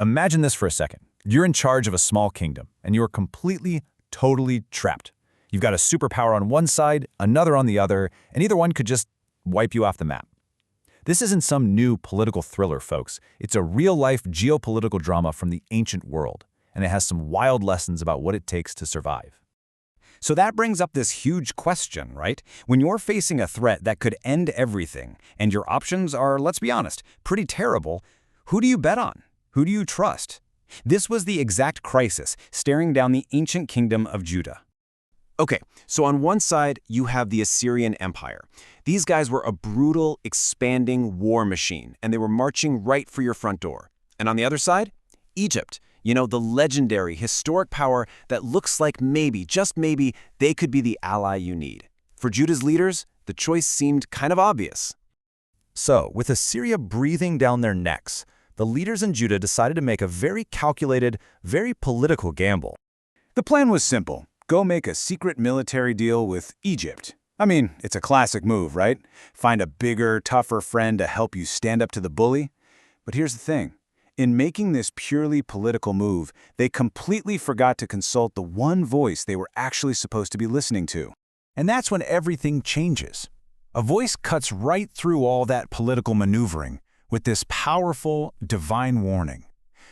Imagine this for a second. You're in charge of a small kingdom, and you're completely, totally trapped. You've got a superpower on one side, another on the other, and either one could just wipe you off the map. This isn't some new political thriller, folks. It's a real-life geopolitical drama from the ancient world, and it has some wild lessons about what it takes to survive. So that brings up this huge question, right? When you're facing a threat that could end everything, and your options are, let's be honest, pretty terrible, who do you bet on? Who do you trust? This was the exact crisis staring down the ancient kingdom of Judah. Okay, so on one side, you have the Assyrian Empire. These guys were a brutal, expanding war machine, and they were marching right for your front door. And on the other side, Egypt. You know, the legendary, historic power that looks like maybe, just maybe, they could be the ally you need. For Judah's leaders, the choice seemed kind of obvious. So, with Assyria breathing down their necks, the leaders in Judah decided to make a very calculated, very political gamble. The plan was simple. Go make a secret military deal with Egypt. I mean, it's a classic move, right? Find a bigger, tougher friend to help you stand up to the bully. But here's the thing. In making this purely political move, they completely forgot to consult the one voice they were actually supposed to be listening to. And that's when everything changes. A voice cuts right through all that political maneuvering with this powerful, divine warning.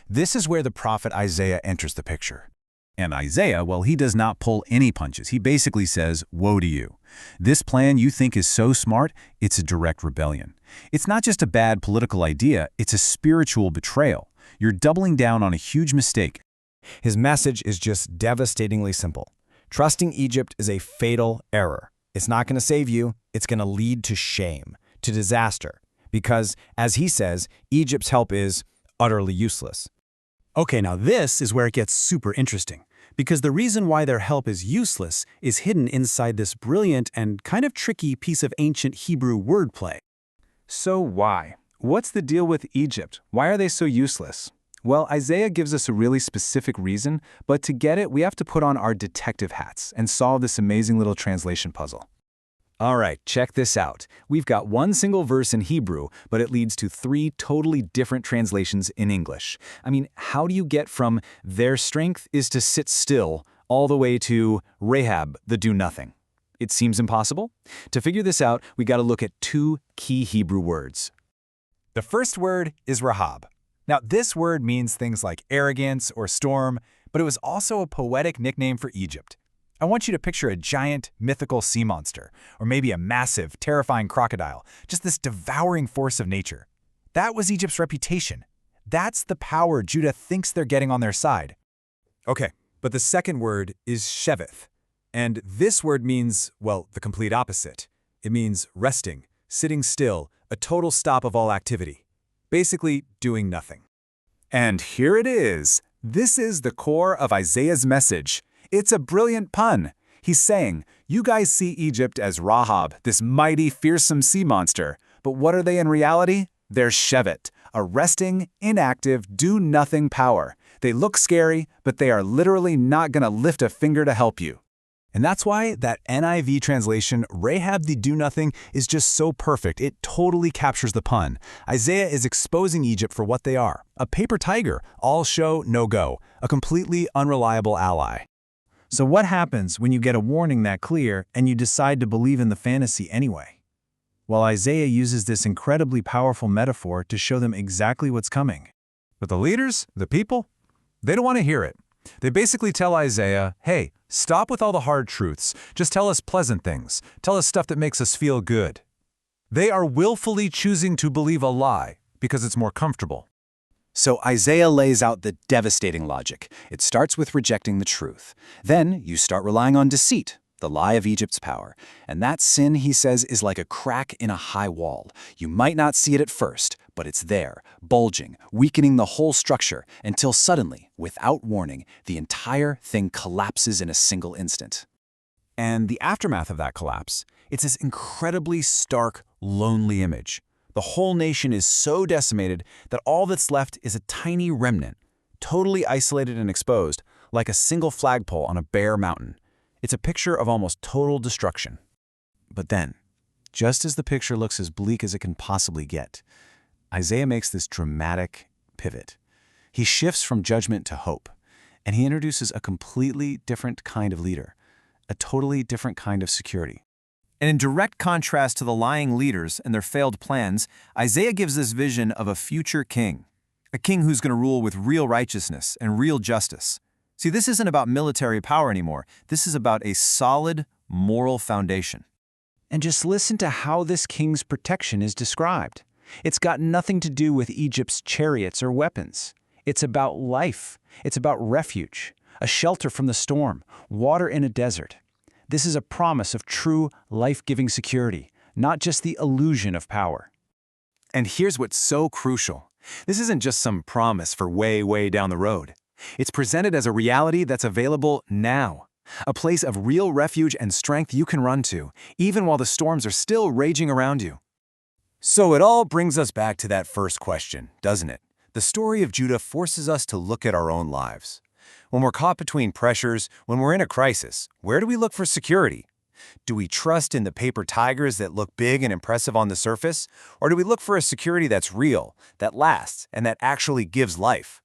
This is where the prophet Isaiah enters the picture. And Isaiah, well, he does not pull any punches. He basically says, woe to you. This plan you think is so smart, it's a direct rebellion. It's not just a bad political idea, it's a spiritual betrayal. You're doubling down on a huge mistake. His message is just devastatingly simple. Trusting Egypt is a fatal error. It's not going to save you, it's going to lead to shame, to disaster. Because, as he says, Egypt's help is utterly useless. Okay, now this is where it gets super interesting, because the reason why their help is useless is hidden inside this brilliant and kind of tricky piece of ancient Hebrew wordplay. So why? What's the deal with Egypt? Why are they so useless? Well, Isaiah gives us a really specific reason, but to get it, we have to put on our detective hats and solve this amazing little translation puzzle. All right, check this out. We've got one single verse in Hebrew, but it leads to 3 totally different translations in English. I mean, how do you get from their strength is to sit still all the way to Rahab, the do-nothing? It seems impossible. To figure this out, we got to look at 2 key Hebrew words. The first word is Rahab. Now, this word means things like arrogance or storm, but it was also a poetic nickname for Egypt. I want you to picture a giant, mythical sea monster, or maybe a massive, terrifying crocodile, just this devouring force of nature. That was Egypt's reputation. That's the power Judah thinks they're getting on their side. Okay, but the second word is Sheveth. And this word means, well, the complete opposite. It means resting, sitting still, a total stop of all activity. Basically, doing nothing. And here it is. This is the core of Isaiah's message. It's a brilliant pun. He's saying, you guys see Egypt as Rahab, this mighty, fearsome sea monster. But what are they in reality? They're Shevet, a resting, inactive, do-nothing power. They look scary, but they are literally not going to lift a finger to help you. And that's why that NIV translation, Rahab the do-nothing, is just so perfect. It totally captures the pun. Isaiah is exposing Egypt for what they are. A paper tiger, all show, no go. A completely unreliable ally. So what happens when you get a warning that clear and you decide to believe in the fantasy anyway? Well, Isaiah uses this incredibly powerful metaphor to show them exactly what's coming. But the leaders, the people, they don't want to hear it. They basically tell Isaiah, hey, stop with all the hard truths. Just tell us pleasant things. Tell us stuff that makes us feel good. They are willfully choosing to believe a lie because it's more comfortable. So Isaiah lays out the devastating logic. It starts with rejecting the truth. Then you start relying on deceit, the lie of Egypt's power. And that sin, he says, is like a crack in a high wall. You might not see it at first, but it's there, bulging, weakening the whole structure, until suddenly, without warning, the entire thing collapses in a single instant. And the aftermath of that collapse, it's this incredibly stark, lonely image. The whole nation is so decimated that all that's left is a tiny remnant, totally isolated and exposed, like a single flagpole on a bare mountain. It's a picture of almost total destruction. But then, just as the picture looks as bleak as it can possibly get, Isaiah makes this dramatic pivot. He shifts from judgment to hope, and he introduces a completely different kind of leader, a totally different kind of security. And in direct contrast to the lying leaders and their failed plans, Isaiah gives this vision of a future king, a king who's going to rule with real righteousness and real justice. See, this isn't about military power anymore. This is about a solid moral foundation. And just listen to how this king's protection is described. It's got nothing to do with Egypt's chariots or weapons. It's about life. It's about refuge, a shelter from the storm, water in a desert. This is a promise of true, life-giving security, not just the illusion of power. And here's what's so crucial. This isn't just some promise for way, way down the road. It's presented as a reality that's available now. A place of real refuge and strength you can run to, even while the storms are still raging around you. So it all brings us back to that first question, doesn't it? The story of Judah forces us to look at our own lives. When we're caught between pressures, when we're in a crisis, where do we look for security? Do we trust in the paper tigers that look big and impressive on the surface? Or do we look for a security that's real, that lasts, and that actually gives life?